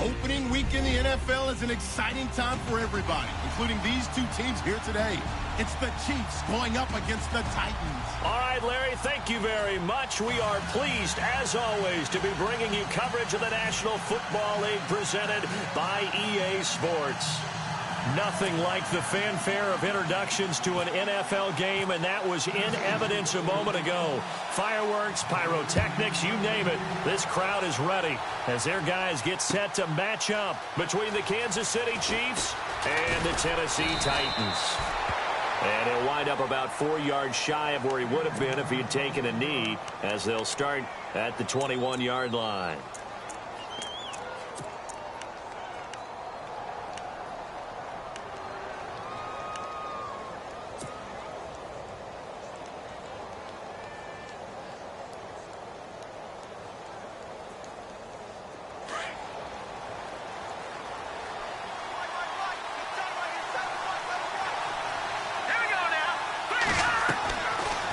Opening week in the NFL is an exciting time for everybody, including these two teams here today. It's the Chiefs going up against the Titans. All right, Larry, thank you very much. We are pleased, as always, to be bringing you coverage of the National Football League presented by EA Sports. Nothing like the fanfare of introductions to an NFL game, and that was in evidence a moment ago. Fireworks, pyrotechnics, you name it. This crowd is ready as their guys get set to match up between the Kansas City Chiefs and the Tennessee Titans. And he'll wind up about 4 yards shy of where he would have been if he had taken a knee, as they'll start at the 21-yard line.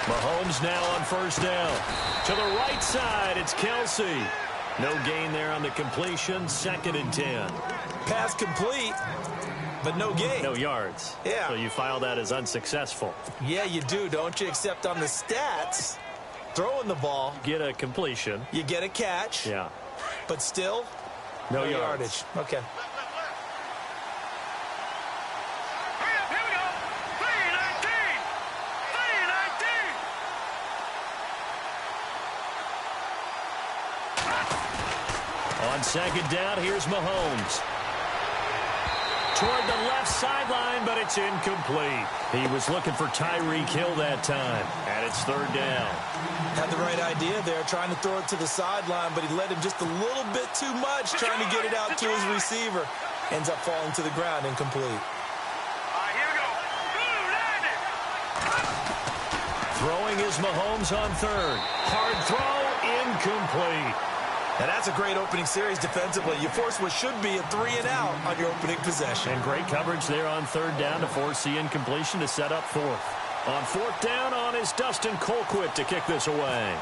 Mahomes now on first down. To the right side, it's Kelsey. No gain there on the completion. 2nd and 10. Pass complete, but no gain. No yards. Yeah. So you file that as unsuccessful. Yeah, you do, don't you? Except on the stats, throwing the ball. Get a completion. You get a catch. Yeah. But still, no yardage. Okay. On 2nd down, here's Mahomes. Toward the left sideline, but it's incomplete. He was looking for Tyreek Hill that time, and it's 3rd down. Had the right idea there, trying to throw it to the sideline, but he led him just a little bit too much, trying to get it out to his receiver. Ends up falling to the ground, incomplete. Throwing is Mahomes on 3rd. Hard throw, incomplete. Now, that's a great opening series defensively. You force what should be a 3-and-out on your opening possession. And great coverage there on 3rd down to force the incompletion to set up 4th. On 4th down, on is Dustin Colquitt to kick this away.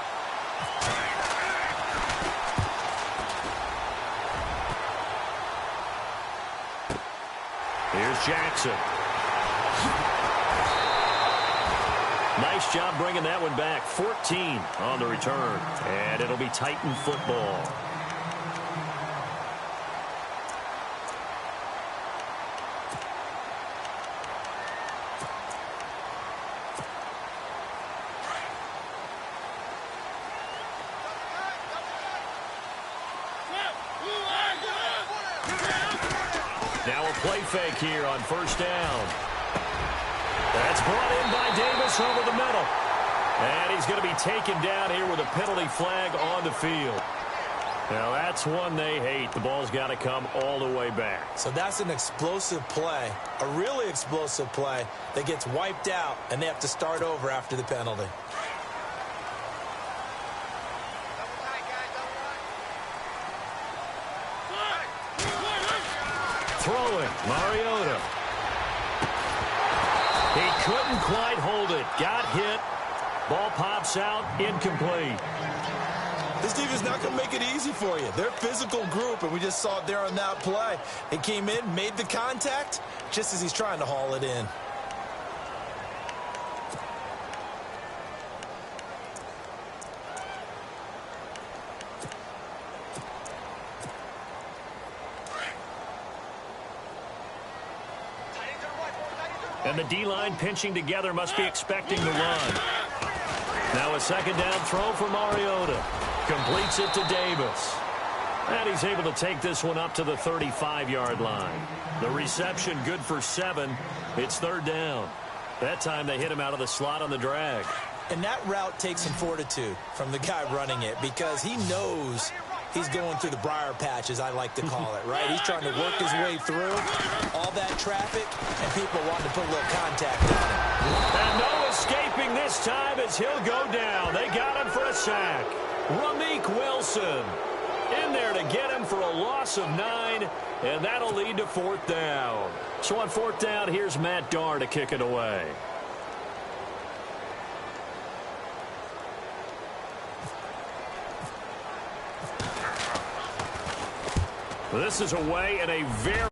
Here's Jackson. Nice job bringing that one back. 14 on the return. And it'll be Titan football. Now a play fake here on 1st down. That's brought in by Davis over the middle. And he's going to be taken down here with a penalty flag on the field. Now, that's one they hate. The ball's got to come all the way back. So that's an explosive play, a really explosive play that gets wiped out, and they have to start over after the penalty. Throwing, Mariota. He couldn't quite hold it. Got hit. Ball pops out. Incomplete. This defense is not going to make it easy for you. They're a physical group, and we just saw it there on that play. It came in, made the contact, just as he's trying to haul it in. And the D-line pinching together must be expecting the run. Now a 2nd down throw for Mariota. Completes it to Davis. And he's able to take this one up to the 35-yard line. The reception good for 7. It's 3rd down. That time they hit him out of the slot on the drag. And that route takes some fortitude from the guy running it, because he knows he's going through the briar patch, as I like to call it, right? He's trying to work his way through all that traffic, and people wanting to put a little contact on him. And no escaping this time as he'll go down. They got him for a sack. Ramik Wilson in there to get him for a loss of 9, and that'll lead to 4th down. So on 4th down, here's Matt Darr to kick it away. This is away in a very...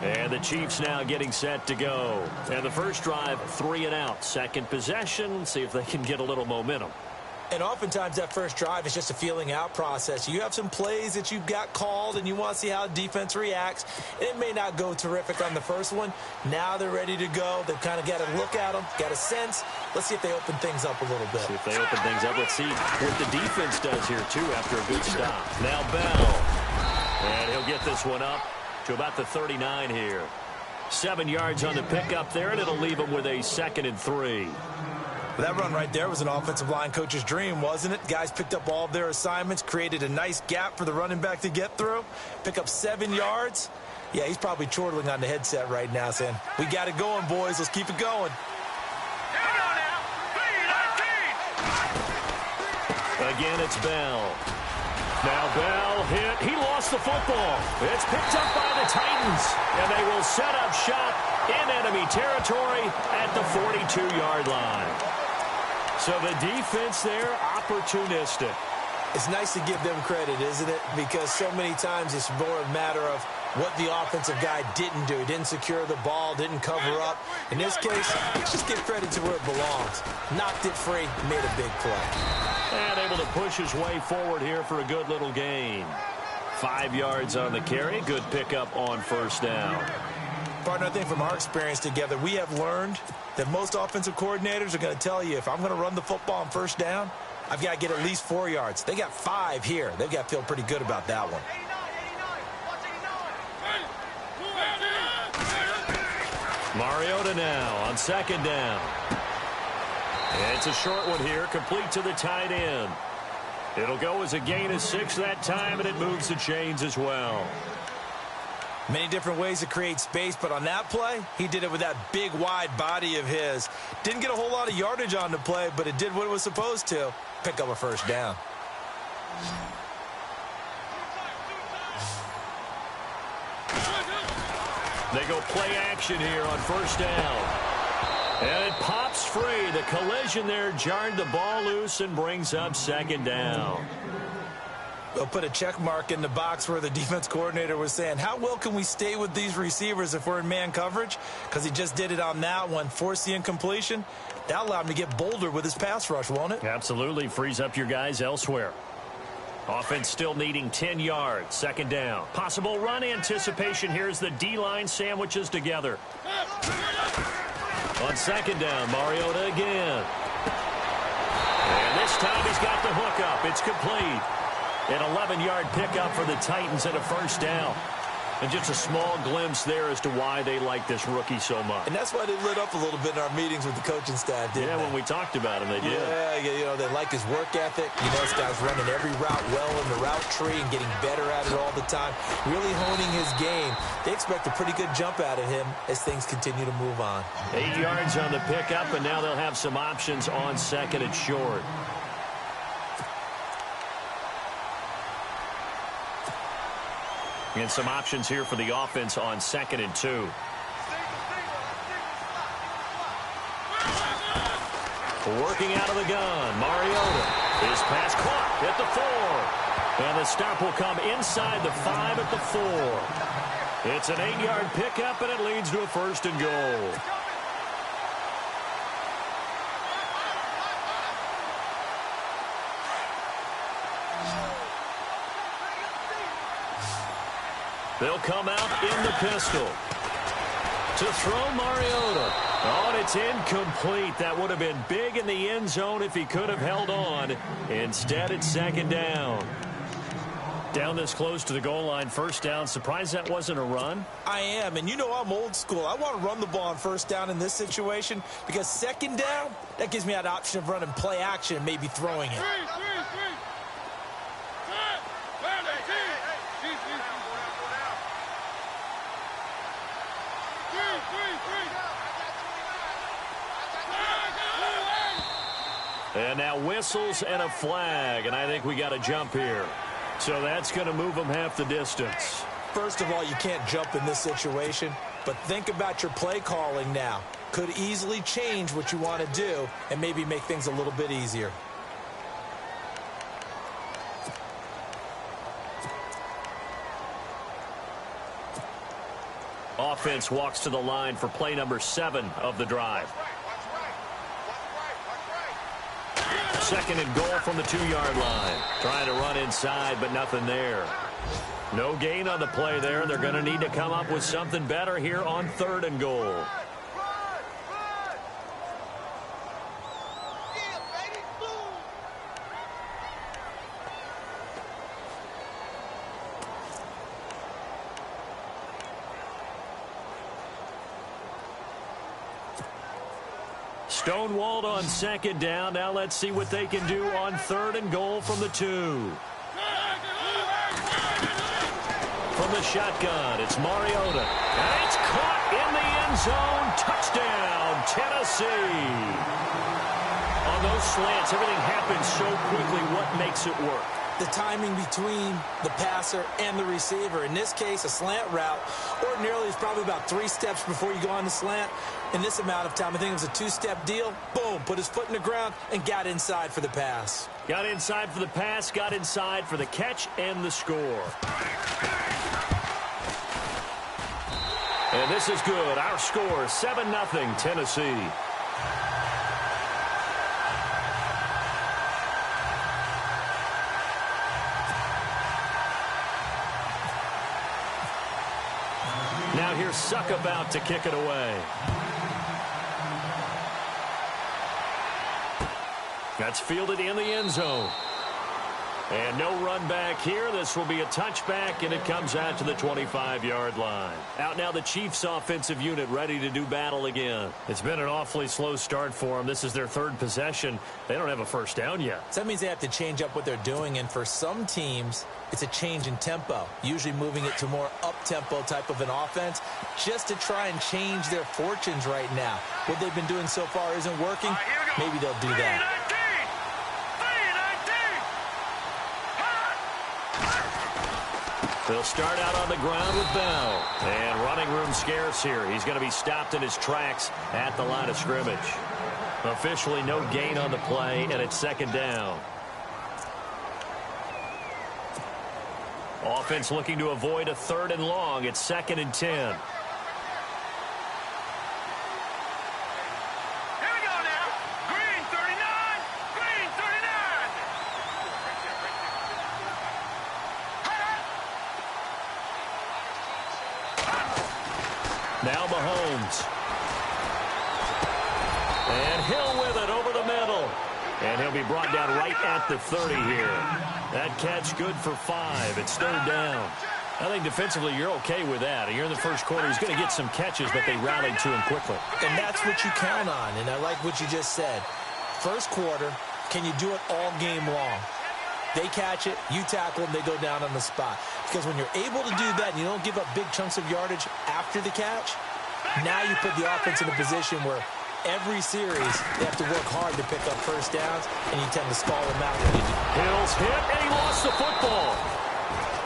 And the Chiefs now getting set to go. And the first drive, 3 and out. Second possession, see if they can get a little momentum. And oftentimes that first drive is just a feeling out process. You have some plays that you've got called and you want to see how defense reacts. It may not go terrific on the first one. Now they're ready to go. They've kind of got to look at them, got a sense. Let's see if they open things up a little bit. See if they open things up. Let's see what the defense does here, too, after a good stop. Now Bell. And he'll get this one up to about the 39 here. 7 yards on the pickup there, and it'll leave him with a 2nd and 3. That run right there was an offensive line coach's dream, wasn't it? Guys picked up all of their assignments, created a nice gap for the running back to get through, pick up 7 yards. Yeah, he's probably chortling on the headset right now saying, we got it going, boys. Let's keep it going. Again, it's Bell. Now Bell hit. He lost the football. It's picked up by the Titans, and they will set up shop in enemy territory at the 42-yard line. So the defense there, opportunistic. It's nice to give them credit, isn't it? Because so many times it's more a matter of what the offensive guy didn't do. Didn't secure the ball, didn't cover up. In this case, let's just give credit to where it belongs. Knocked it free, made a big play. And able to push his way forward here for a good little gain. 5 yards on the carry. Good pickup on first down. Partner, I think from our experience together, we have learned that most offensive coordinators are going to tell you, if I'm going to run the football on first down, I've got to get at least 4 yards. They got 5 here. They've got to feel pretty good about that one. Mariota now on second down. It's a short one here, complete to the tight end. It'll go as a gain of 6 that time, and it moves the chains as well. Many different ways to create space, but on that play, he did it with that big, wide body of his. Didn't get a whole lot of yardage on the play, but it did what it was supposed to. Pick up a first down. They go play action here on first down. And it pops free. The collision there jarred the ball loose and brings up second down. They'll put a check mark in the box where the defense coordinator was saying, how well can we stay with these receivers if we're in man coverage? Because he just did it on that one, forced the incompletion. That allowed him to get bolder with his pass rush, won't it? Absolutely. Frees up your guys elsewhere. Offense still needing 10 yards. Second down. Possible run anticipation here as the D-line sandwiches together. On second down, Mariota again. And this time he's got the hook up. It's complete. An 11-yard pickup for the Titans and a first down. And just a small glimpse there as to why they like this rookie so much. And that's why they lit up a little bit in our meetings with the coaching staff, didn't they? Yeah, when we talked about him, they did. Yeah, you know, they like his work ethic. You know, this guy's running every route well in the route tree and getting better at it all the time. Really honing his game. They expect a pretty good jump out of him as things continue to move on. 8 yards on the pickup, and now they'll have some options on second and short. And some options here for the offense on 2nd and 2. Working out of the gun, Mariota. His pass caught at the 4. And the stop will come inside the 5 at the 4. It's an 8-yard pickup, and it leads to a first and goal. They'll come out in the pistol. To throw Mariota. Oh, and it's incomplete. That would have been big in the end zone if he could have held on. Instead, it's second down. Down this close to the goal line, first down. Surprised that wasn't a run? I am, and you know I'm old school. I want to run the ball on first down in this situation because second down, that gives me that option of running play action and maybe throwing it. And now whistles and a flag, and I think we got a jump here. So that's going to move them half the distance. First of all, you can't jump in this situation, but think about your play calling now. Could easily change what you want to do and maybe make things a little bit easier. Offense walks to the line for play number 7 of the drive. Second and goal from the 2-yard line. Trying to run inside, but nothing there. No gain on the play there. They're going to need to come up with something better here on 3rd and goal. Stonewalled on 2nd down. Now let's see what they can do on 3rd and goal from the 2. From the shotgun, it's Mariota. And it's caught in the end zone. Touchdown, Tennessee. On those slants, everything happens so quickly. What makes it work? The timing between the passer and the receiver. In this case, a slant route. Ordinarily, it's probably about 3 steps before you go on the slant. In this amount of time, I think it was a 2-step deal. Boom, put his foot in the ground and got inside for the pass. Got inside for the pass, got inside for the catch and the score. And this is good. Our score, 7-0 Tennessee. Now here's Suck about to kick it away. That's fielded in the end zone. And no run back here. This will be a touchback, and it comes out to the 25-yard line. Out now the Chiefs offensive unit ready to do battle again. It's been an awfully slow start for them. This is their 3rd possession. They don't have a first down yet. So that means they have to change up what they're doing, and for some teams, it's a change in tempo, usually moving it to more up-tempo type of an offense just to try and change their fortunes right now. What they've been doing so far isn't working. Maybe they'll do that. They'll start out on the ground with Bell. And running room scarce here. He's going to be stopped in his tracks at the line of scrimmage. Officially no gain on the play, and it's 2nd down. Offense looking to avoid a 3rd and long. It's 2nd and 10. Now Mahomes. And Hill with it over the middle. And he'll be brought down right at the 30 here. That catch good for 5. It's 3rd down. I think defensively you're okay with that. You're in the first quarter. He's going to get some catches, but they rallied to him quickly. And that's what you count on. And I like what you just said. First quarter, can you do it all game long? They catch it, you tackle them, they go down on the spot. Because when you're able to do that and you don't give up big chunks of yardage after the catch, now you put the offense in a position where every series they have to work hard to pick up first downs, and you tend to stall them out when you do. Hill's hit, and he lost the football.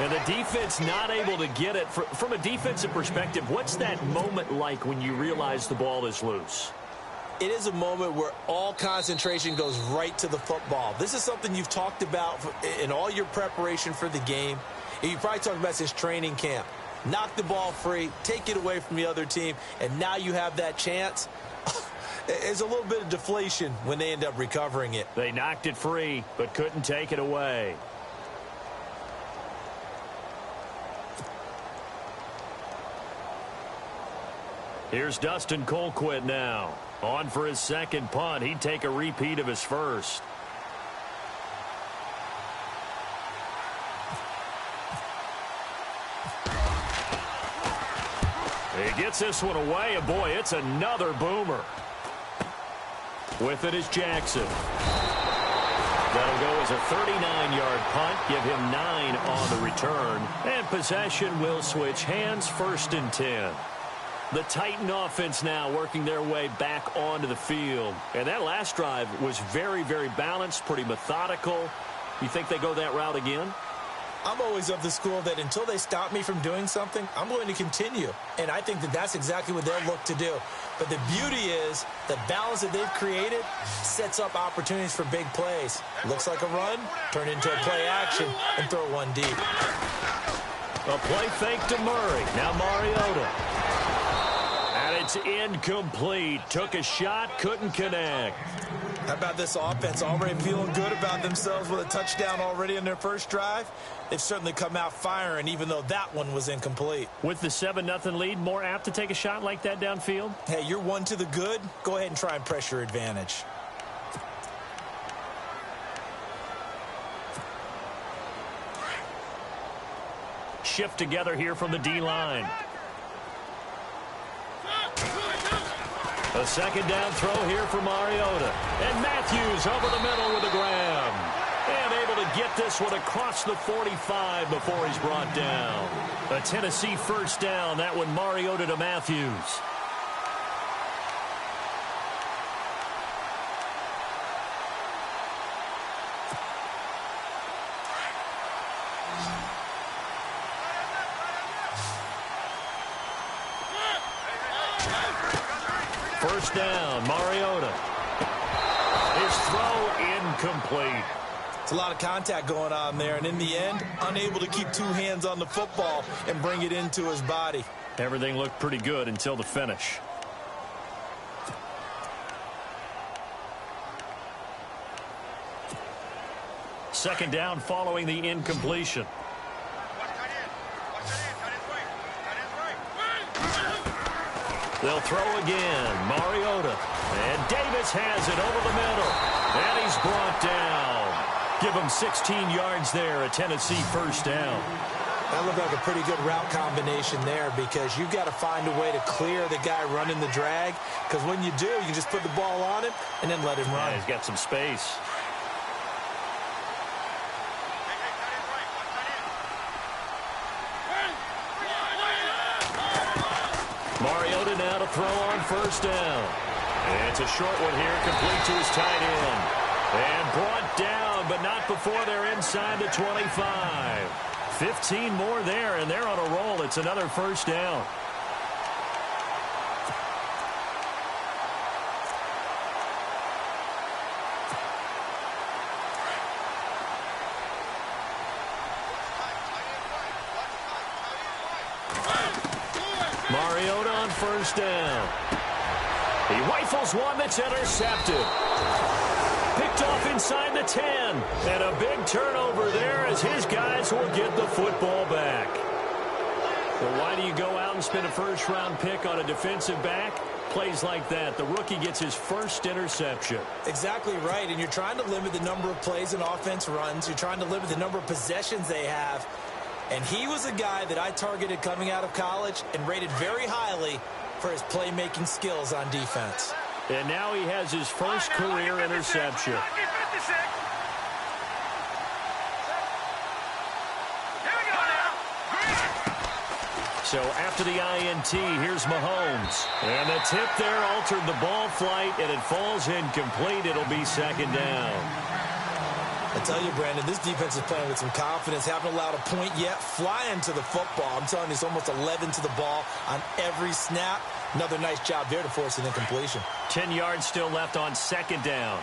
And the defense not able to get it. From a defensive perspective, what's that moment like when you realize the ball is loose? It is a moment where all concentration goes right to the football. This is something you've talked about in all your preparation for the game. And you probably talked about since training camp. Knock the ball free, take it away from the other team, and now you have that chance. There's a little bit of deflation when they end up recovering it. They knocked it free, but couldn't take it away. Here's Dustin Colquitt now. On for his 2nd punt. He'd take a repeat of his first. He gets this one away, and boy, it's another boomer. With it is Jackson. That'll go as a 39-yard punt, give him 9 on the return. And possession will switch hands, 1st and 10. The Titan offense now working their way back onto the field. And that last drive was very, very balanced, pretty methodical. You think they go that route again? I'm always of the school that until they stop me from doing something, I'm going to continue. And I think that that's exactly what they'll look to do. But the beauty is the balance that they've created sets up opportunities for big plays. Looks like a run, turn into a play action, and throw one deep. A play fake to Murray. Now Mariota. it's incomplete. Took a shot, couldn't connect. How about this offense already feeling good about themselves with a touchdown already in their first drive? They've certainly come out firing, even though that one was incomplete. With the 7-0 lead, more apt to take a shot like that downfield? Hey, you're one to the good. Go ahead and try and press your advantage. Shift together here from the D-line. A second down throw here for Mariota. And Matthews over the middle with a grab. And able to get this one across the 45 before he's brought down. A Tennessee first down. That one Mariota to Matthews. First down, Mariota. His throw incomplete. It's a lot of contact going on there, and in the end, unable to keep two hands on the football and bring it into his body. Everything looked pretty good until the finish. Second down following the incompletion. They'll throw again. Mariota. And Davis has it over the middle. And he's brought down. Give him 16 yards there. A Tennessee first down. That looked like a pretty good route combination there, because you've got to find a way to clear the guy running the drag. Because when you do, you can just put the ball on him and then let him run. Yeah, he's got some space. Mariota now to throw on first down. And it's a short one here, complete to his tight end. And brought down, but not before they're inside the 25. 15 more there, and they're on a roll. It's another first down. Mariota on first down. He rifles one that's intercepted. Picked off inside the 10. And a big turnover there as his guys will get the football back. Well, why do you go out and spend a first-round pick on a defensive back? Plays like that. The rookie gets his first interception. Exactly right, and you're trying to limit the number of plays an offense runs. You're trying to limit the number of possessions they have. And he was a guy that I targeted coming out of college and rated very highly for his playmaking skills on defense. And now he has his first career interception. So after the INT, here's Mahomes. And the tip there altered the ball flight, and it falls incomplete. It'll be second down. I tell you, Brandon, this defense is playing with some confidence. Haven't allowed a point yet. Flying to the football. I'm telling you, it's almost 11 to the ball on every snap. Another nice job there to force an incompletion. 10 yards still left on second down.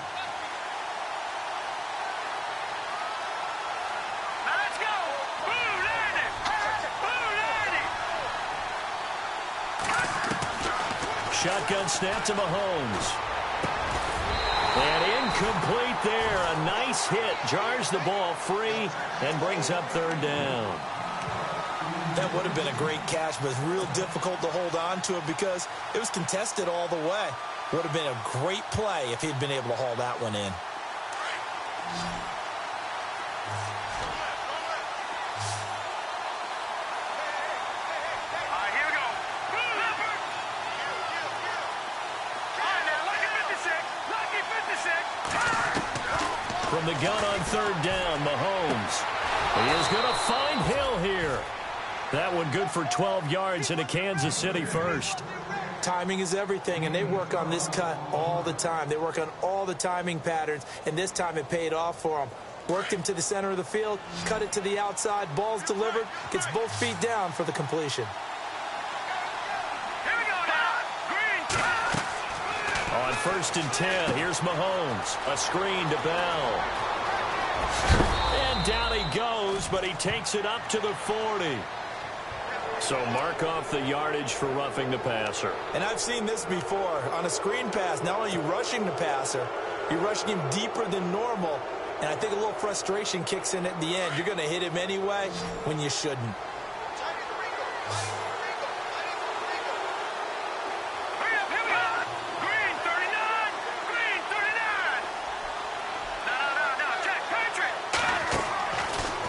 Let's go! Shotgun snap to Mahomes. And incomplete there. A nice hit. Jars the ball free and brings up third down. That would have been a great catch, but it's real difficult to hold on to it because it was contested all the way. Would have been a great play if he'd been able to haul that one in. Here we go. From the gun on third down, Mahomes. He is going to find Hill here. That one good for 12 yards and a Kansas City first. Timing is everything, and they work on this cut all the time. They work on all the timing patterns, and this time it paid off for them. Worked him to the center of the field, cut it to the outside, ball's delivered, gets both feet down for the completion. Here we go now. Green. On first and 10, here's Mahomes. A screen to Bell. And down he goes, but he takes it up to the 40. So mark off the yardage for roughing the passer. And I've seen this before. On a screen pass, not only are you rushing the passer, you're rushing him deeper than normal. And I think a little frustration kicks in at the end. You're going to hit him anyway when you shouldn't.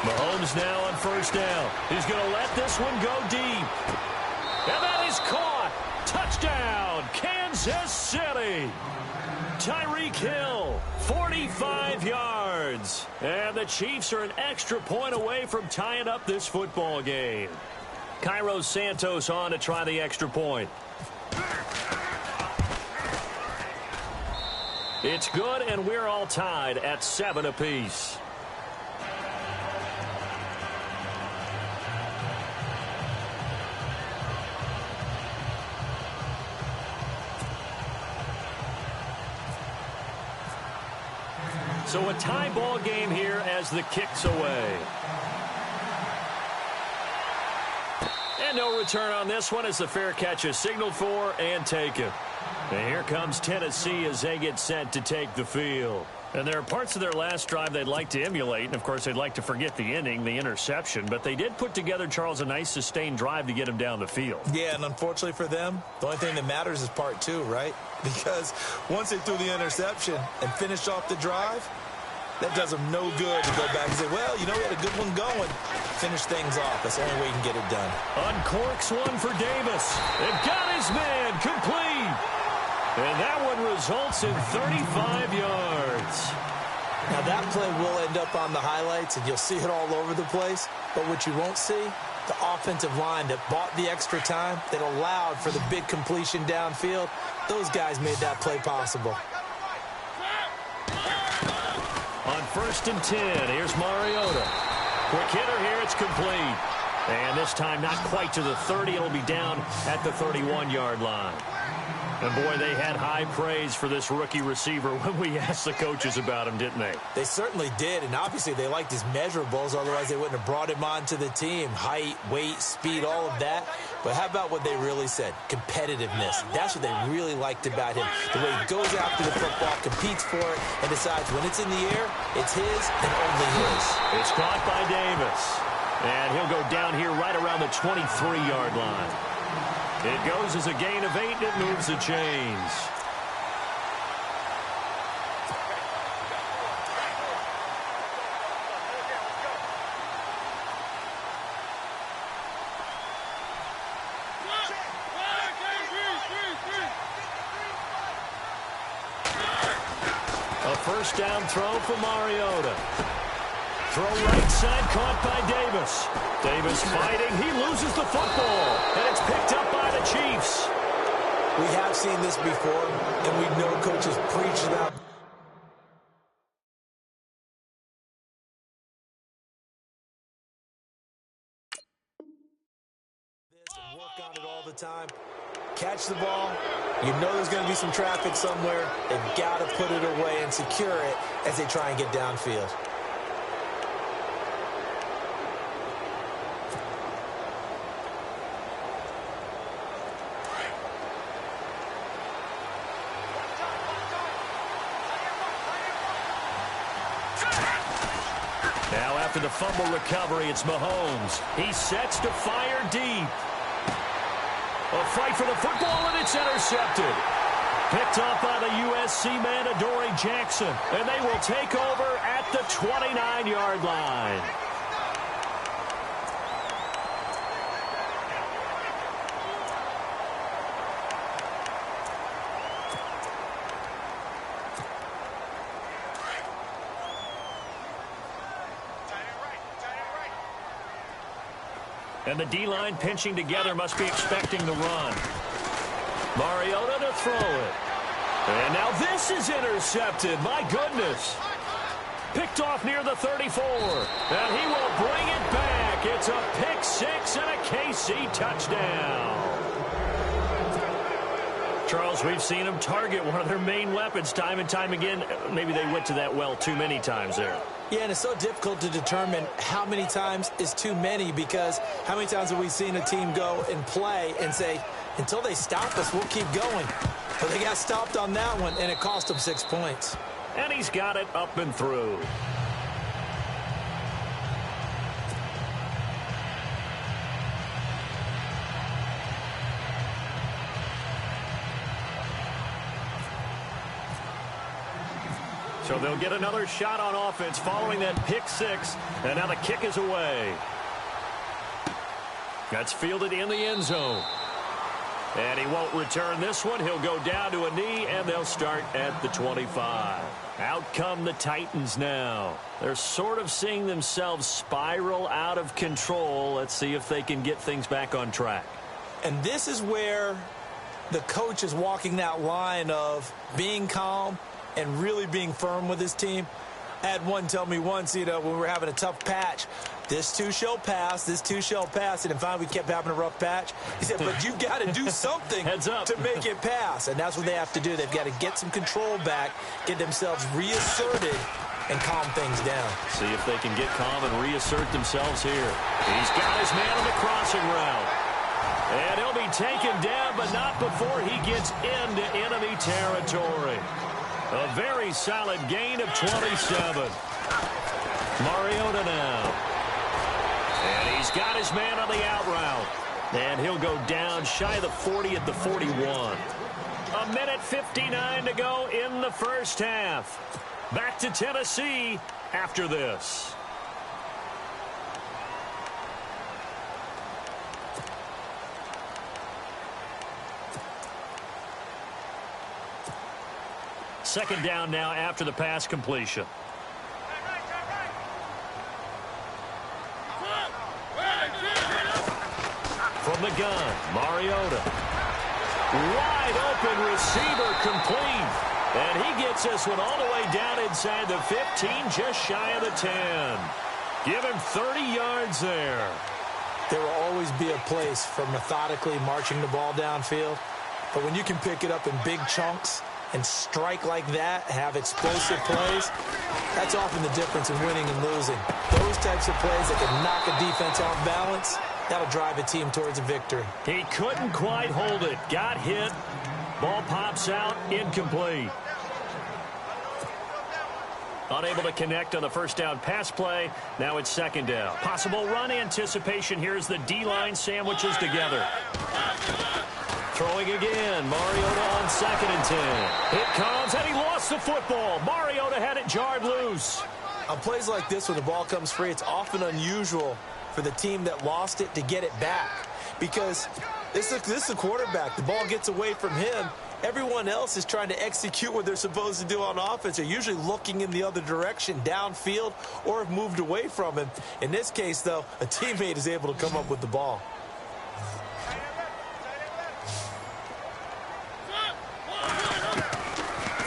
Mahomes now on first down. He's going to let this one go deep. And that is caught. Touchdown, Kansas City. Tyreek Hill, 45 yards. And the Chiefs are an extra point away from tying up this football game. Cairo Santos on to try the extra point. It's good, and we're all tied at 7 apiece. So a tie ball game here as the kick's away. And no return on this one as the fair catch is signaled for and taken. And here comes Tennessee as they get set to take the field. And there are parts of their last drive they'd like to emulate. And, of course, they'd like to forget the inning, the interception. But they did put together, Charles, a nice sustained drive to get them down the field. Yeah, and unfortunately for them, the only thing that matters is part 2, right? Because once they threw the interception and finished off the drive, that does them no good to go back and say, well, you know, we had a good one going. Finish things off. That's the only way you can get it done. Uncorks one for Davis. They've got his man complete. And that one results in 35 yards. Now, that play will end up on the highlights, and you'll see it all over the place. But what you won't see, the offensive line that bought the extra time, that allowed for the big completion downfield, those guys made that play possible. On 1st and 10, here's Mariota. Quick hitter here, it's complete. And this time not quite to the 30. It'll be down at the 31-yard line. And, boy, they had high praise for this rookie receiver when we asked the coaches about him, didn't they? They certainly did, and obviously they liked his measurables. Otherwise, they wouldn't have brought him onto the team. Height, weight, speed, all of that. But how about what they really said? Competitiveness. That's what they really liked about him. The way he goes after the football, competes for it, and decides when it's in the air, it's his and only his. It's caught by Davis. And he'll go down here right around the 23-yard line. It goes as a gain of 8, and it moves the chains. A first down throw for Mariota. Throw right side, caught by Davis. Davis fighting. He loses the football. And it's picked up by the Chiefs. We have seen this before, and we know coaches preach about this and work on it all the time. Catch the ball. You know there's going to be some traffic somewhere. They've got to put it away and secure it as they try and get downfield. Now after the fumble recovery, it's Mahomes. He sets to fire deep. A fight for the football, and it's intercepted. Picked off by the USC man, Adoree Jackson. And they will take over at the 29-yard line. And the D-line pinching together must be expecting the run. Mariota to throw it. And now this is intercepted. My goodness. Picked off near the 34. And he will bring it back. It's a pick six and a KC touchdown. Charles, we've seen them target one of their main weapons time and time again. Maybe they went to that well too many times there. Yeah, and it's so difficult to determine how many times is too many, because how many times have we seen a team go and play and say, until they stop us, we'll keep going. But they got stopped on that one, and it cost them 6 points. And he's got it up and through. So they'll get another shot on offense following that pick six. And now the kick is away. That's fielded in the end zone. And he won't return this one. He'll go down to a knee, and they'll start at the 25. Out come the Titans now. They're sort of seeing themselves spiral out of control. Let's see if they can get things back on track. And this is where the coach is walking that line of being calm and really being firm with his team. I had one tell me once, when we were having a tough patch, this too shall pass, this too shall pass. And finally we kept having a rough patch. He said, but you've got to do something to make it pass. And that's what they have to do. They've got to get some control back, get themselves reasserted, and calm things down. See if they can get calm and reassert themselves here. He's got his man on the crossing route. And he'll be taken down, but not before he gets into enemy territory. A very solid gain of 27. Mariota now. And he's got his man on the out route. And he'll go down shy of the 40 at the 41. A minute 59 to go in the first half. Back to Tennessee after this. Second down now after the pass completion. From the gun, Mariota. Wide open receiver complete. And he gets this one all the way down inside the 15, just shy of the 10. Give him 30 yards there. There will always be a place for methodically marching the ball downfield. But when you can pick it up in big chunks and strike like that, have explosive plays, that's often the difference in winning and losing. Those types of plays that can knock a defense off balance, that'll drive a team towards a victory. He couldn't quite hold it. Got hit. Ball pops out. Incomplete. Unable to connect on the first down pass play. Now it's second down. Possible run anticipation. Here's the D-line sandwiches together. Throwing again. Mariota on 2nd and 10. It comes, and he lost the football. Mariota had it jarred loose. On plays like this, when the ball comes free, it's often unusual for the team that lost it to get it back. Because this is a quarterback. The ball gets away from him. Everyone else is trying to execute what they're supposed to do on offense. They're usually looking in the other direction, downfield, or have moved away from him. In this case, though, a teammate is able to come up with the ball.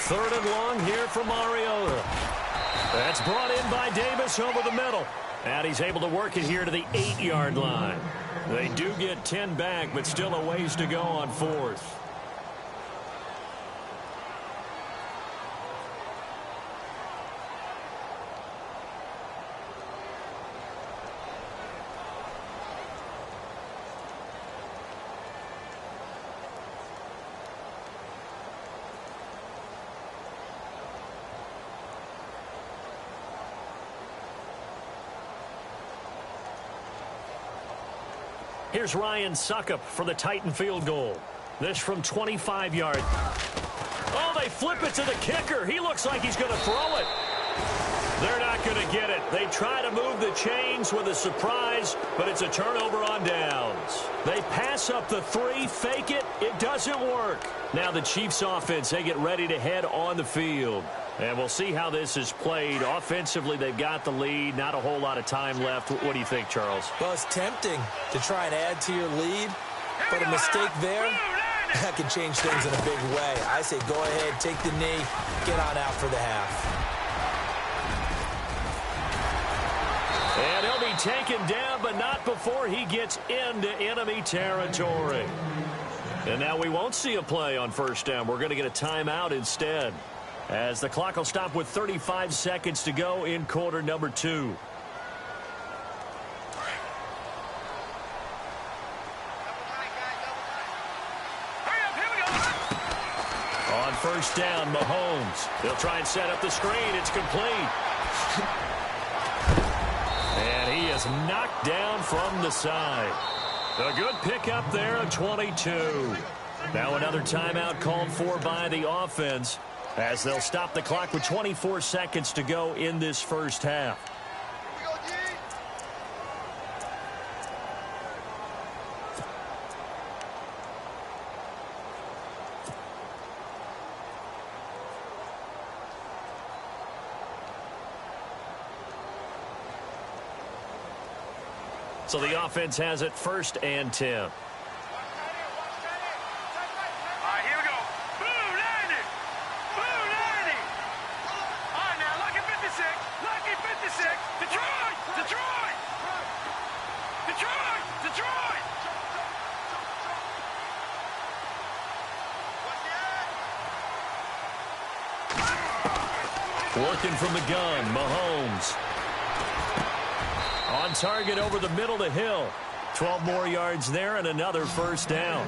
Third and long here for Mariota. That's brought in by Davis over the middle. And he's able to work it here to the 8-yard line. They do get 10 back, but still a ways to go on 4th. Here's Ryan Suckup for the Titan field goal. This from 25 yards. Oh, they flip it to the kicker. He looks like he's going to throw it. They're not going to get it. They try to move the chains with a surprise, but it's a turnover on downs. They pass up the 3, fake it. It doesn't work. Now the Chiefs offense, they get ready to head on the field. And we'll see how this is played. Offensively, they've got the lead. Not a whole lot of time left. What do you think, Charles? Well, it's tempting to try and add to your lead, but a mistake there, that can change things in a big way. I say go ahead, take the knee, get on out for the half. And he'll be taken down, but not before he gets into enemy territory. And now we won't see a play on first down. We're going to get a timeout instead. as the clock will stop with 35 seconds to go in quarter number 2. On first down, Mahomes. They'll try and set up the screen. It's complete. And he is knocked down from the side. A good pickup there at 22. Now another timeout called for by the offense as they'll stop the clock with 24 seconds to go in this first half. So the offense has it 1st and 10. All right, here we go. Boom, landing. Boom, landing. All right, now, lucky 56. Lucky 56. Detroit. Detroit. Detroit. Detroit. Working from the gun, Mahomes. On target over the middle to Hill. 12 more yards there and another first down.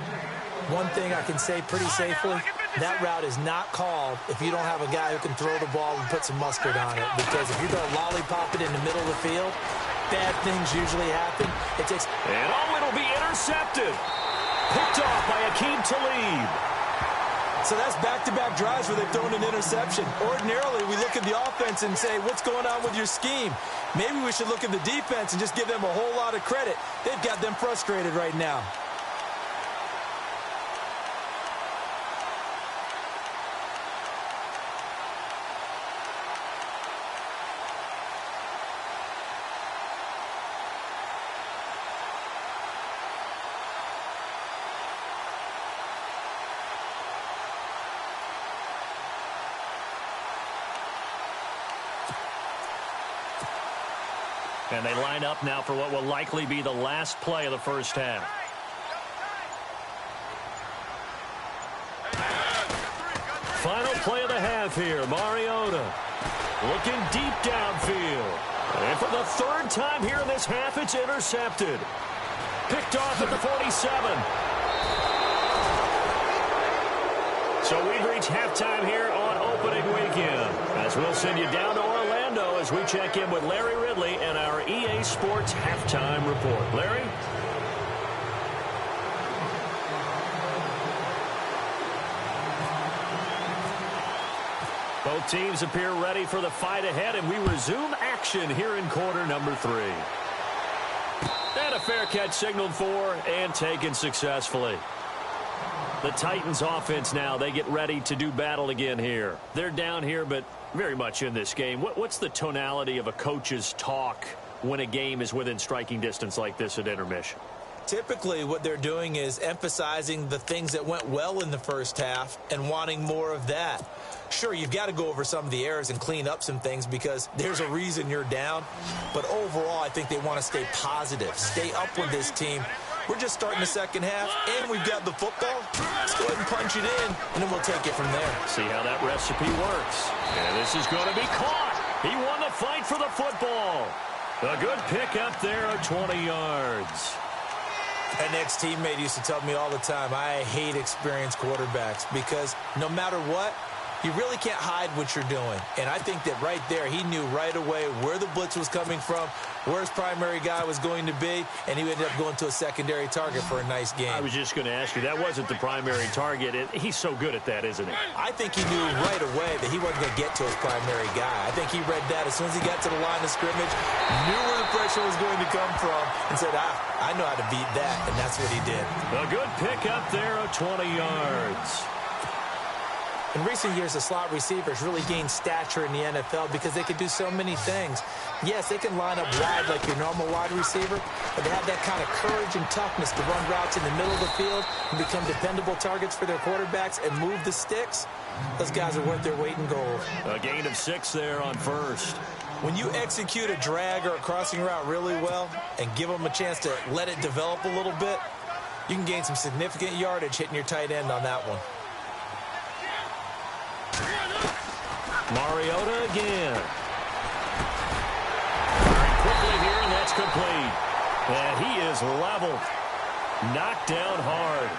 One thing I can say pretty safely, that route is not called if you don't have a guy who can throw the ball and put some mustard on it. Because if you're going to lollipop it in the middle of the field, bad things usually happen. And it'll be intercepted. Picked off by Akeem Talib. So that's back-to-back drives where they've thrown an interception. Ordinarily, we look at the offense and say, what's going on with your scheme? Maybe we should look at the defense and just give them a whole lot of credit. They've got them frustrated right now. And they line up now for what will likely be the last play of the first half. Final play of the half here. Mariota looking deep downfield. And for the 3rd time here in this half, it's intercepted. Picked off at the 47. So we've reached halftime here on opening weekend. As we'll send you down to Orlando as we check in with Larry Ridley and our EA Sports halftime report. Larry? Both teams appear ready for the fight ahead, and we resume action here in quarter number 3. And a fair catch signaled for and taken successfully. The Titans offense now, they get ready to do battle again here. They're down here, but very much in this game. What's the tonality of a coach's talk when a game is within striking distance like this at intermission? Typically, what they're doing is emphasizing the things that went well in the first half and wanting more of that. Sure, you've got to go over some of the errors and clean up some things because there's a reason you're down. But overall, I think they want to stay positive, stay up with this team. We're just starting the second half, and we've got the football. Let's go ahead and punch it in, and then we'll take it from there. See how that recipe works. And this is going to be caught. He won the fight for the football. A good pick up there at 20 yards. An ex-teammate used to tell me all the time, I hate experienced quarterbacks because no matter what, you really can't hide what you're doing. And I think that right there, he knew right away where the blitz was coming from, where his primary guy was going to be, and he ended up going to a secondary target for a nice game. I was just going to ask you, that wasn't the primary target. He's so good at that, isn't he? I think he knew right away that he wasn't going to get to his primary guy. I think he read that as soon as he got to the line of scrimmage, knew where the pressure was going to come from, and said, I know how to beat that, and that's what he did. A good pick up there at 20 yards. In recent years, the slot receivers really gained stature in the NFL because they can do so many things. Yes, they can line up wide like your normal wide receiver, but they have that kind of courage and toughness to run routes in the middle of the field and become dependable targets for their quarterbacks and move the sticks. Those guys are worth their weight in gold. A gain of 6 there on first. When you execute a drag or a crossing route really well and give them a chance to let it develop a little bit, you can gain some significant yardage hitting your tight end on that one. Mariota again. Very quickly here, and that's complete. And he is leveled. Knocked down hard.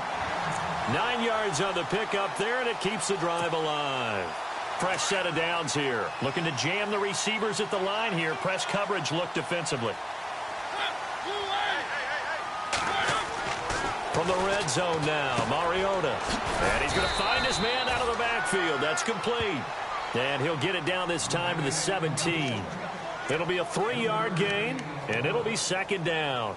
9 yards on the pickup there, and it keeps the drive alive. Fresh set of downs here. Looking to jam the receivers at the line here. Press coverage look defensively. From the red zone now, Mariota. And he's going to find his man out of the backfield. That's complete. And he'll get it down this time to the 17. It'll be a 3-yard gain, and it'll be second down.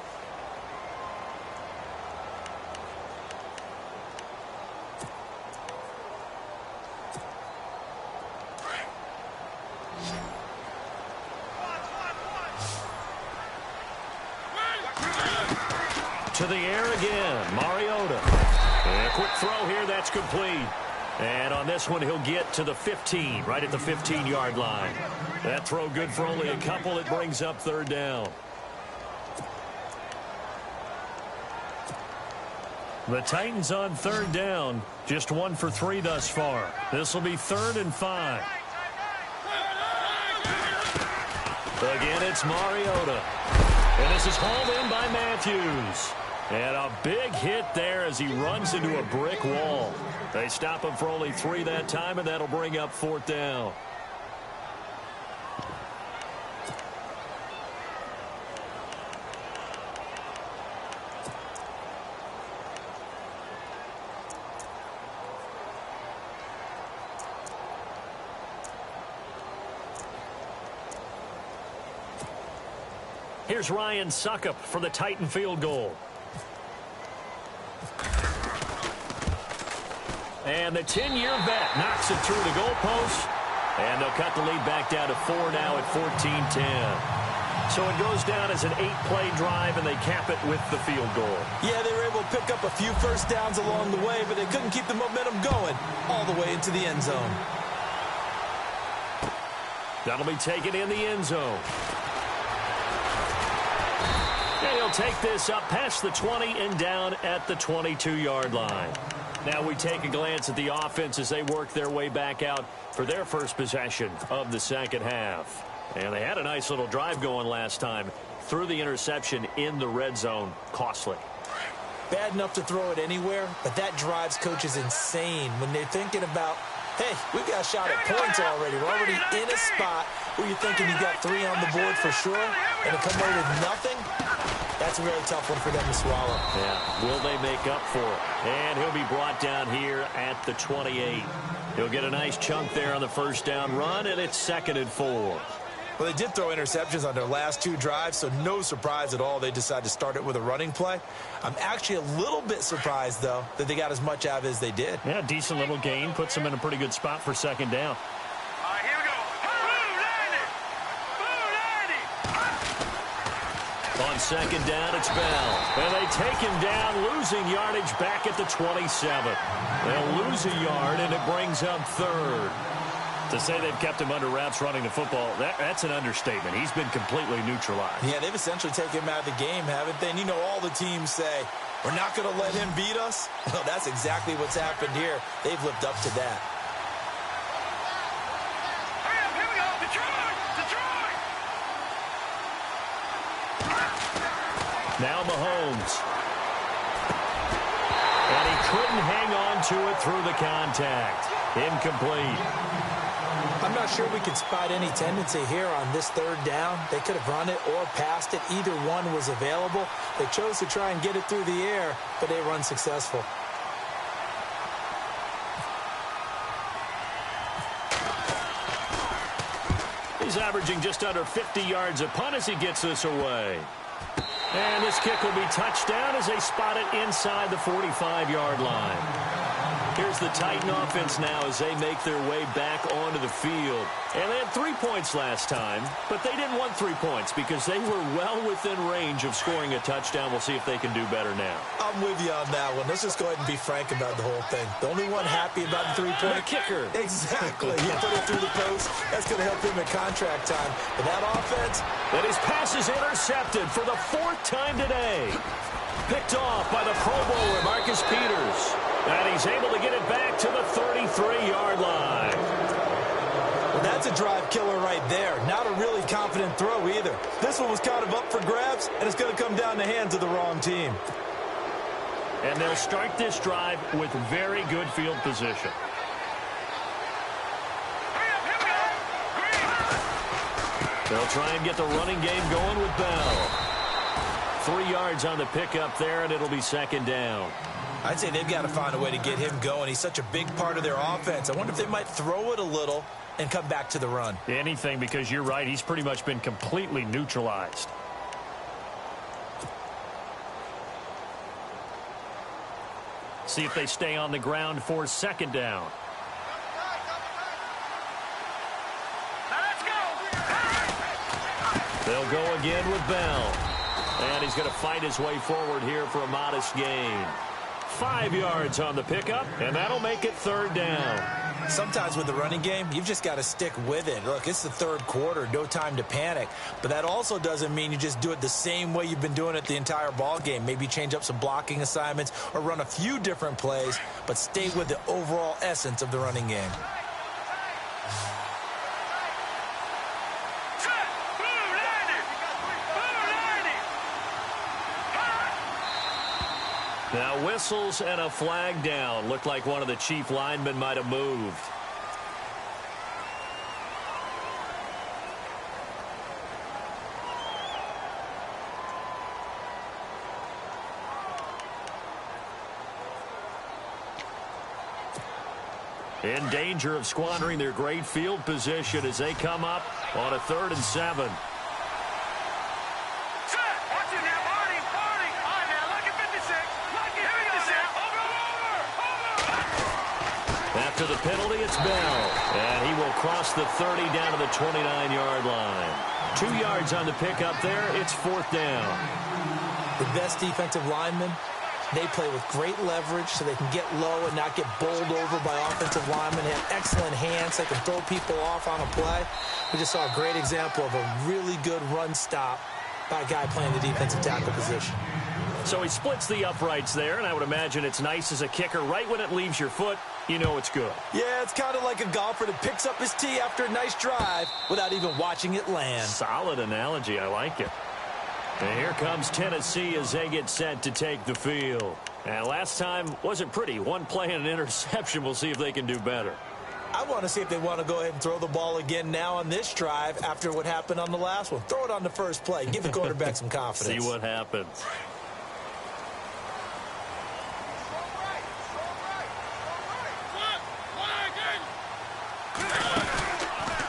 To the air again, Mariota. And a quick throw here, that's complete. And on this one, he'll get to the 15, right at the 15-yard line. That throw good for only a couple. It brings up third down. The Titans on third down, just 1 for 3 thus far. This will be 3rd and 5. Again, it's Mariota. And this is hauled in by Matthews. And a big hit there as he runs into a brick wall. They stop him for only 3 that time, and that'll bring up 4th down. Here's Ryan Suckup for the Titan field goal. And the 10-year vet knocks it through the goalpost. And they'll cut the lead back down to 4 now at 14-10. So it goes down as an 8-play drive, and they cap it with the field goal. Yeah, they were able to pick up a few first downs along the way, but they couldn't keep the momentum going all the way into the end zone. That'll be taken in the end zone. And he'll take this up past the 20 and down at the 22-yard line. Now we take a glance at the offense as they work their way back out for their first possession of the second half. And they had a nice little drive going last time. Threw the interception in the red zone. Costly. Bad enough to throw it anywhere, but that drives coaches insane when they're thinking about, hey, we've got a shot at points already. We're already in a spot where you're thinking you've got 3 on the board for sure, and to come away with nothing, that's a really tough one for them to swallow. Yeah, will they make up for it? And he'll be brought down here at the 28. He'll get a nice chunk there on the first down run, and it's 2nd and 4. Well, they did throw interceptions on their last 2 drives, so no surprise at all they decided to start it with a running play. I'm actually a little bit surprised, though, that they got as much out of it as they did. Yeah, decent little gain. Puts them in a pretty good spot for second down. All right, here we go. On second down, it's Bell. And they take him down, losing yardage back at the 27. They'll lose a yard, and it brings up 3rd. To say they've kept him under wraps running the football, that's an understatement. He's been completely neutralized. Yeah, they've essentially taken him out of the game, haven't they? And you know all the teams say, we're not going to let him beat us. Well, that's exactly what's happened here. They've lived up to that. Hurry up, here we go. Detroit! Detroit! Now Mahomes. And he couldn't hang on to it through the contact. Incomplete. I'm not sure we can spot any tendency here on this 3rd down. They could have run it or passed it. Either one was available. They chose to try and get it through the air, but they were unsuccessful. He's averaging just under 50 yards a punt as he gets this away. And this kick will be touchdown as they spot it inside the 45-yard line. Here's the Titan offense now as they make their way back onto the field. And they had 3 points last time, but they didn't want 3 points because they were well within range of scoring a touchdown. We'll see if they can do better now. I'm with you on that one. Let's just go ahead and be frank about the whole thing. The only one happy about the 3-point. The kicker. Exactly. He put it through the post. That's going to help him at contract time. But that offense. And his pass is intercepted for the 4th time today. Picked off by the Pro Bowler, Marcus Peters. And he's able to get it back to the 33-yard line. Well, That's a drive killer right there. Not a really confident throw either. This one was kind of up for grabs, and it's going to come down the hands of the wrong team. And they'll start this drive with very good field position. They'll try and get the running game going with Bell. 3 yards on the pickup there, and it'll be second down. I'd say they've got to find a way to get him going. He's such a big part of their offense. I wonder if they might throw it a little and come back to the run. Anything, because you're right. He's pretty much been completely neutralized. See if they stay on the ground for second down. They'll go again with Bell. And he's going to fight his way forward here for a modest gain. 5 yards on the pickup, and that'll make it third down. Sometimes with the running game, you've just got to stick with it. Look, it's the third quarter, no time to panic. But that also doesn't mean you just do it the same way you've been doing it the entire ball game. Maybe change up some blocking assignments or run a few different plays, but stay with the overall essence of the running game. Now whistles and a flag down. Looked like one of the chief linemen might have moved. In danger of squandering their great field position as they come up on a 3rd and 7. After the penalty, it's Bell. And he will cross the 30 down to the 29-yard line. 2 yards on the pickup there. It's 4th down. The best defensive linemen, they play with great leverage so they can get low and not get bowled over by offensive linemen. They have excellent hands. They can throw people off on a play. We just saw a great example of a really good run stop by a guy playing the defensive tackle position. So he splits the uprights there, and I would imagine it's nice as a kicker. Right when it leaves your foot, you know it's good. Yeah, it's kind of like a golfer that picks up his tee after a nice drive without even watching it land. Solid analogy. I like it. And here comes Tennessee as they get set to take the field. And last time wasn't pretty. One play and an interception. We'll see if they can do better. I want to see if they want to go ahead and throw the ball again now on this drive after what happened on the last one. Throw it on the first play. Give the quarterback some confidence. See what happens.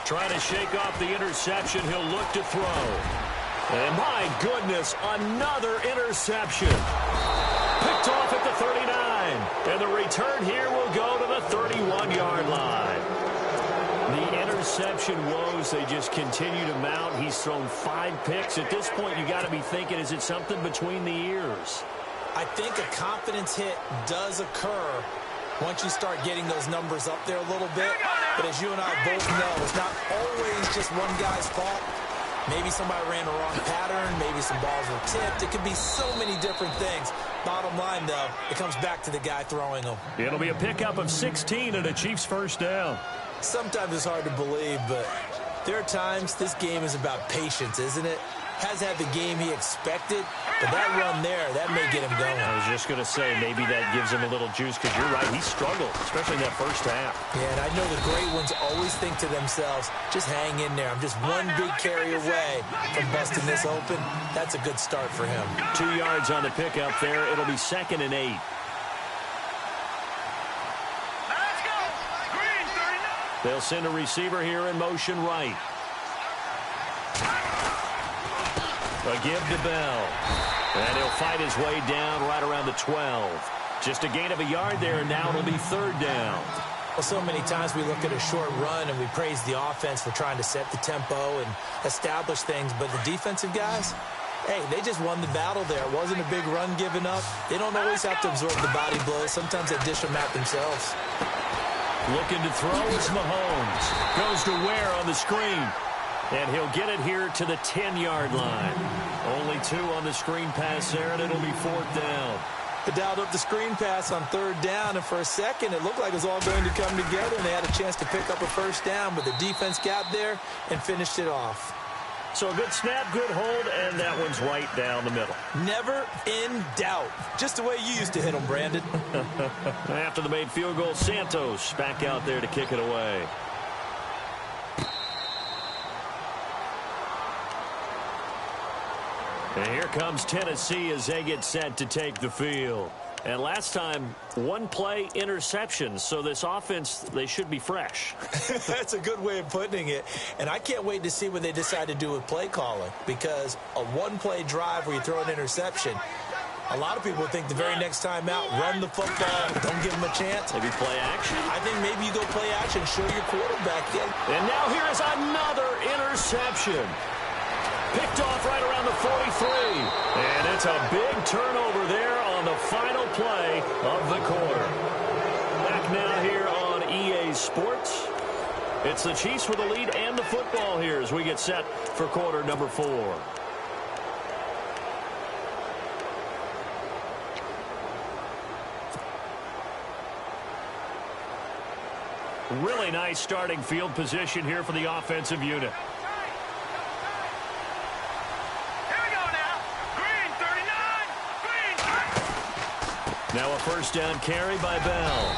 Trying to shake off the interception. He'll look to throw. And my goodness, another interception. Picked off at the 39. And the return here will go to the 31-yard line. The interception woes, they just continue to mount. He's thrown 5 picks. At this point, you got to be thinking, is it something between the ears? I think a confidence hit does occur once you start getting those numbers up there a little bit. But as you and I both know, it's not always just one guy's fault. Maybe somebody ran the wrong pattern. Maybe some balls were tipped. It could be so many different things. Bottom line, though, it comes back to the guy throwing them. It'll be a pickup of 16 and a Chiefs first down. Sometimes it's hard to believe, but there are times this game is about patience, isn't it? Has had the game he expected, but that run there, that may get him going. I was just going to say, maybe that gives him a little juice, because you're right, he struggled, especially in that first half. Yeah, and I know the great ones always think to themselves, just hang in there. I'm just one big carry away from busting this open. That's a good start for him. 2 yards on the pickup there. It'll be 2nd and 8. They'll send a receiver here in motion right. A give to Bell. And he'll fight his way down right around the 12. Just a gain of a yard there, and now it'll be 3rd down. Well, so many times we look at a short run and we praise the offense for trying to set the tempo and establish things, but the defensive guys, hey, they just won the battle there. It wasn't a big run given up. They don't always have to absorb the body blows. Sometimes they dish them out themselves. Looking to throw is Mahomes. Goes to Ware on the screen. And he'll get it here to the 10-yard line. Only 2 on the screen pass there, and it'll be 4th down. They dialed up the screen pass on third down, and for a second, it looked like it was all going to come together, and they had a chance to pick up a first down, but the defense got there and finished it off. So a good snap, good hold, and that one's right down the middle. Never in doubt. Just the way you used to hit them, Brandon. After the made field goal, Santos back out there to kick it away. And here comes Tennessee as they get set to take the field. And last time, one play interception. So this offense, they should be fresh. That's a good way of putting it. And I can't wait to see what they decide to do with play calling. Because a one-play drive where you throw an interception, a lot of people think the very next time out, run the football, don't give them a chance. Maybe play action? I think maybe you go play action, show your quarterback in. And now here is another interception. Picked off right around the 43. And it's a big turnover there on the final play of the quarter. Back now here on EA Sports. It's the Chiefs with the lead and the football here as we get set for quarter number 4. Really nice starting field position here for the offensive unit. Now a first down carry by Bell.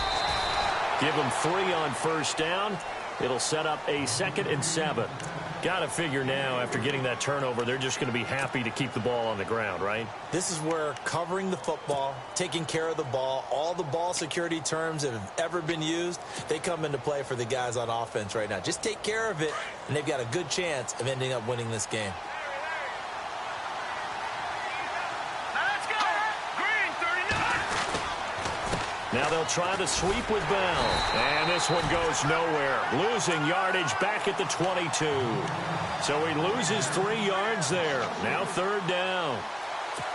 Give him 3 on first down. It'll set up a 2nd and 7. Got to figure now, after getting that turnover, they're just going to be happy to keep the ball on the ground, right? This is where covering the football, taking care of the ball, all the ball security terms that have ever been used, they come into play for the guys on offense right now. Just take care of it, and they've got a good chance of ending up winning this game. Now they'll try the sweep with Bell. And this one goes nowhere. Losing yardage back at the 22. So he loses 3 yards there. Now 3rd down.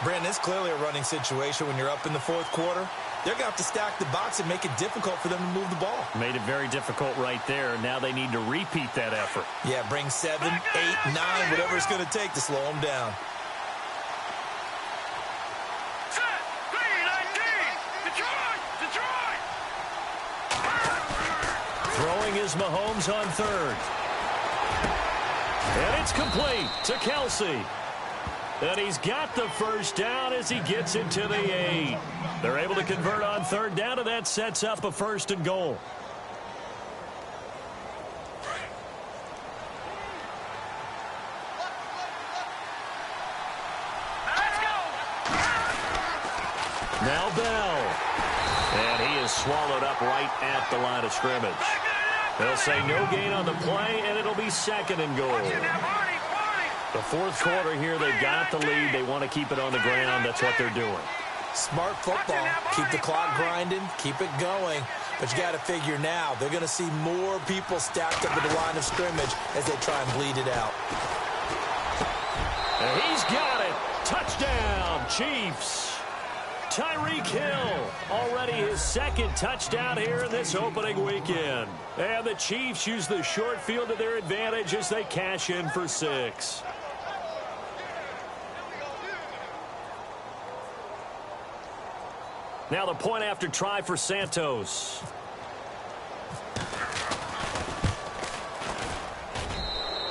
Brandon, it's clearly a running situation when you're up in the 4th quarter. They're going to have to stack the box and make it difficult for them to move the ball. Made it very difficult right there. Now they need to repeat that effort. Yeah, bring 7, 8, 9, whatever it's going to take to slow them down. Throwing is Mahomes on 3rd. And it's complete to Kelsey. And he's got the first down as he gets it to the 8. They're able to convert on 3rd down, and that sets up a 1st and goal. Now Bell. And he is swallowed up right at the line of scrimmage. They'll say no gain on the play, and it'll be 2nd and goal. The 4th quarter here, they've got the lead. They want to keep it on the ground. That's what they're doing. Smart football. Keep the clock grinding. Keep it going. But you got to figure now, they're going to see more people stacked up at the line of scrimmage as they try and bleed it out. And he's got it. Touchdown, Chiefs. Tyreek Hill, already his 2nd touchdown here in this opening weekend. And the Chiefs use the short field to their advantage as they cash in for 6. Now the point after try for Santos.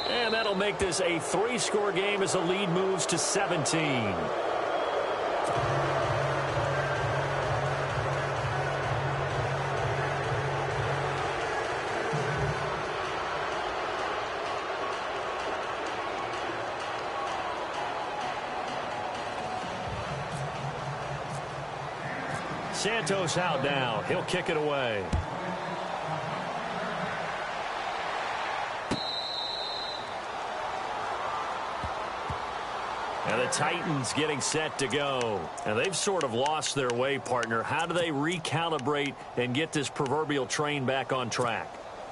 And that'll make this a 3-score game as the lead moves to 17. Santos out now. He'll kick it away. And the Titans getting set to go. And they've sort of lost their way, partner. How do they recalibrate and get this proverbial train back on track?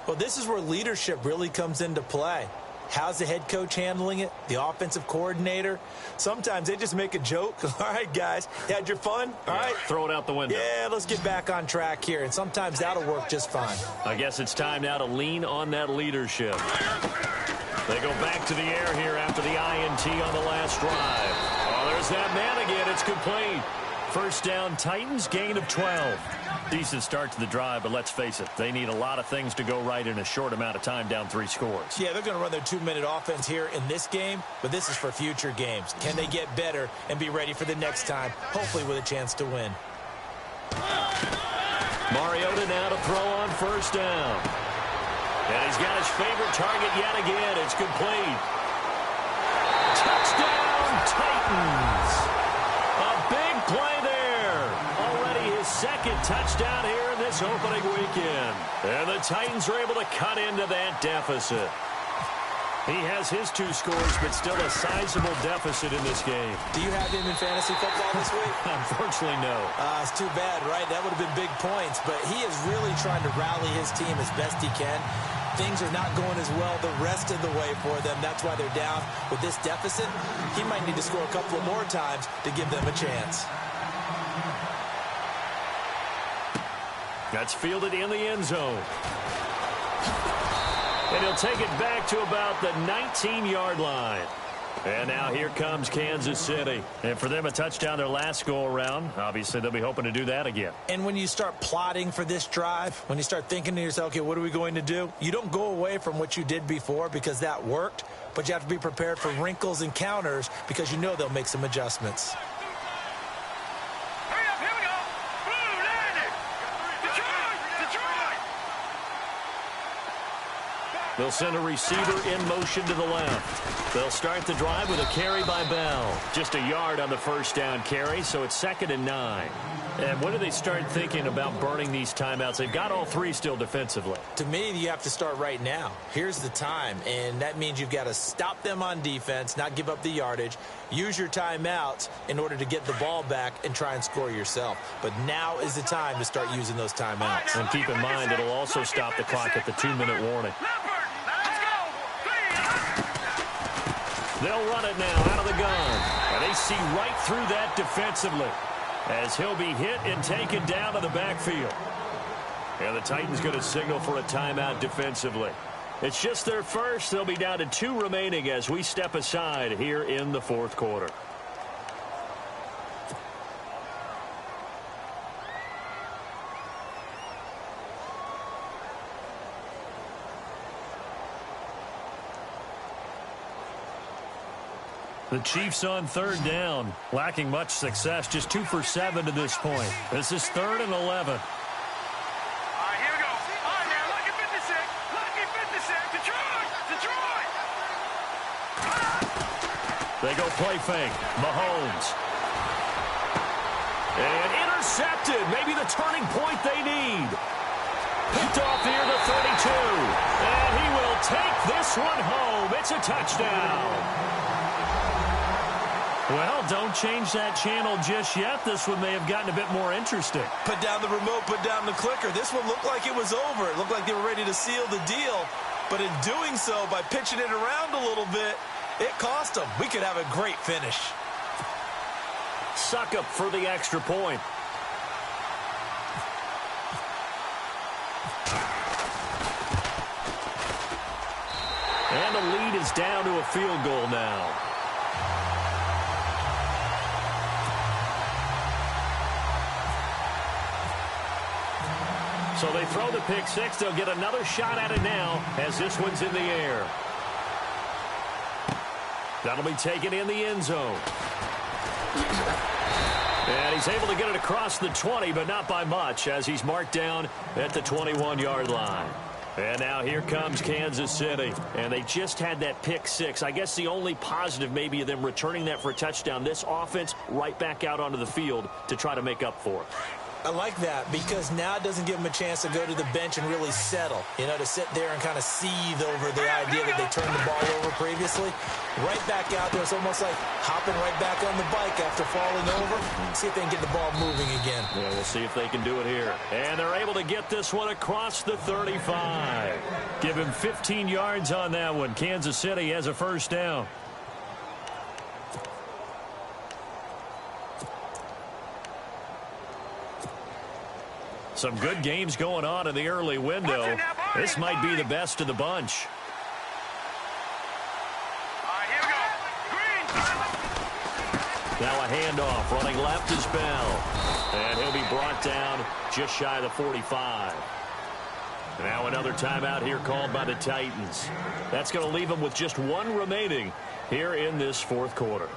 Well, this is where leadership really comes into play. How's the head coach handling it? The offensive coordinator? Sometimes they just make a joke. All right, guys, you had your fun? All right. Throw it out the window. Yeah, let's get back on track here. And sometimes that'll work just fine. I guess it's time now to lean on that leadership. They go back to the air here after the INT on the last drive. Oh, there's that man again. It's complete. First down, Titans, gain of 12. Decent start to the drive, but let's face it, they need a lot of things to go right in a short amount of time, down 3 scores. Yeah, they're going to run their 2-minute offense here in this game, but this is for future games. Can they get better and be ready for the next time, hopefully with a chance to win? Mariota now to throw on first down. And he's got his favorite target yet again. It's complete. Touchdown, Titans. A big play there. Already his second touchdown here in this opening weekend. And the Titans are able to cut into that deficit. He has his 2 scores, but still a sizable deficit in this game. Do you have him in fantasy football this week? Unfortunately, no. It's too bad, right? That would have been big points, but he is really trying to rally his team as best he can. Things are not going as well the rest of the way for them. That's why they're down with this deficit. He might need to score a couple of more times to give them a chance. That's fielded in the end zone. And he'll take it back to about the 19-yard line. And now here comes Kansas City. And for them, a touchdown their last go-around. Obviously, they'll be hoping to do that again. And when you start plotting for this drive, when you start thinking to yourself, okay, what are we going to do? You don't go away from what you did before because that worked, but you have to be prepared for wrinkles and counters because you know they'll make some adjustments. They'll send a receiver in motion to the left. They'll start the drive with a carry by Bell. Just a yard on the first down carry, so it's 2nd and 9. And when do they start thinking about burning these timeouts? They've got all 3 still defensively. To me, you have to start right now. Here's the time, and that means you've got to stop them on defense, not give up the yardage, use your timeouts in order to get the ball back and try and score yourself. But now is the time to start using those timeouts. And keep in mind, it'll also stop the clock at the 2-minute warning. They'll run it now out of the gun. And they see right through that defensively as he'll be hit and taken down to the backfield. And the Titans going to signal for a timeout defensively. It's just their first. They'll be down to 2 remaining as we step aside here in the 4th quarter. The Chiefs on 3rd down, lacking much success, just 2 for 7 to this point. This is 3rd and 11. All right, here we go. All right, now, lucky 56. Lucky 56. Detroit. They go play fake. Mahomes. And intercepted. Maybe the turning point they need. Picked off near the 32. And he will take this one home. It's a touchdown. Well, don't change that channel just yet. This one may have gotten a bit more interesting. Put down the remote, put down the clicker. This one looked like it was over. It looked like they were ready to seal the deal. But in doing so, by pitching it around a little bit, it cost them. We could have a great finish. Suck up for the extra point. And the lead is down to a field goal now. So they throw the pick 6. They'll get another shot at it now as this one's in the air. That'll be taken in the end zone. And he's able to get it across the 20, but not by much as he's marked down at the 21-yard line. And now here comes Kansas City. And they just had that pick 6. I guess the only positive maybe of them returning that for a touchdown. This offense right back out onto the field to try to make up for it. I like that because now it doesn't give them a chance to go to the bench and really settle, to sit there and kind of seethe over the idea that they turned the ball over previously. Right back out there, it's almost like hopping right back on the bike after falling over. See if they can get the ball moving again. Yeah, we'll see if they can do it here. And they're able to get this one across the 35. Give him 15 yards on that one. Kansas City has a first down. Some good games going on in the early window. This might be the best of the bunch. All right, here we go. Green. Now a handoff. Running left is Bell. And he'll be brought down just shy of the 45. Now another timeout here called by the Titans. That's going to leave them with just one remaining here in this fourth quarter.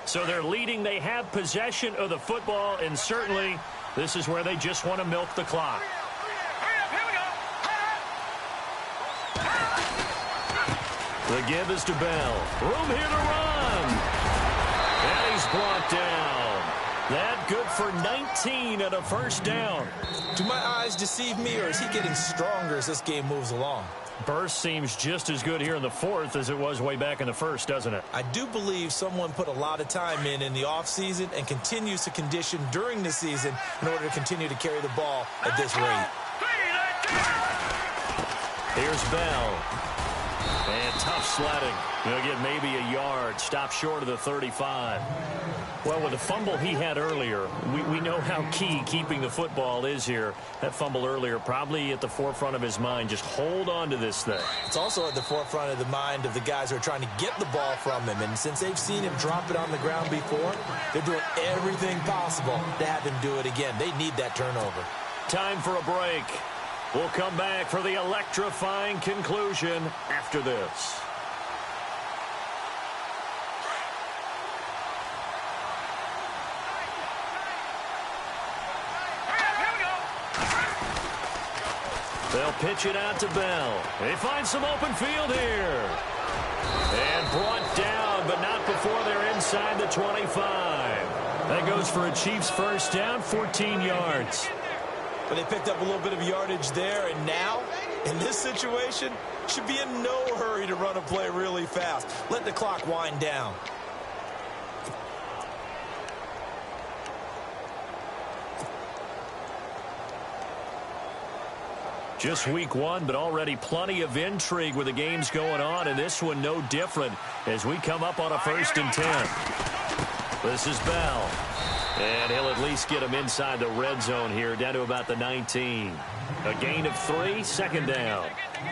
So they're leading. They have possession of the football, and certainly this is where they just want to milk the clock. The give is to Bell. Room here to run. And he's brought down. That good for 19 and a first down. Do my eyes deceive me, or is he getting stronger as this game moves along? Burst seems just as good here in the fourth as it was way back in the first, doesn't it? I do believe someone put a lot of time in the offseason and continues to condition during the season in order to continue to carry the ball at this rate. Here's Bell. And tough sledding. He'll get maybe a yard. Stop short of the 35. Well, with the fumble he had earlier, we know how key keeping the football is here. That fumble earlier probably at the forefront of his mind. Just hold on to this thing. It's also at the forefront of the mind of the guys who are trying to get the ball from him. And since they've seen him drop it on the ground before, they're doing everything possible to have him do it again. They need that turnover. Time for a break. We'll come back for the electrifying conclusion after this. They'll pitch it out to Bell. They find some open field here. And brought down, but not before they're inside the 25. That goes for a Chiefs first down, 14 yards. But they picked up a little bit of yardage there, and now, in this situation, should be in no hurry to run a play really fast. Let the clock wind down. Just week one, but already plenty of intrigue with the games going on, and this one no different as we come up on a 1st and 10. This is Bell. And he'll at least get him inside the red zone here, down to about the 19. A gain of 3, second down.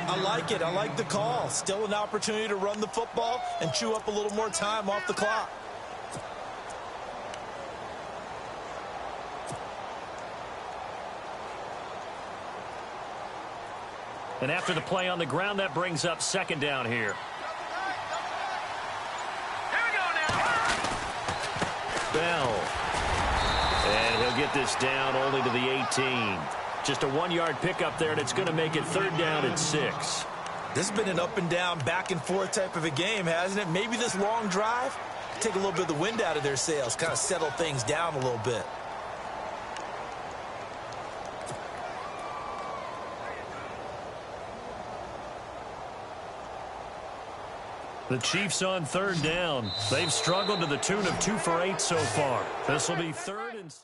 I like it. I like the call. Still an opportunity to run the football and chew up a little more time off the clock. And after the play on the ground, that brings up second down here. Bell. And he'll get this down only to the 18. Just a 1-yard pickup there, and it's going to make it 3rd down and 6. This has been an up and down, back and forth type of a game, hasn't it? Maybe this long drive, take a little bit of the wind out of their sails, kind of settle things down a little bit. The Chiefs on 3rd down. They've struggled to the tune of 2 for 8 so far. This will be 3rd and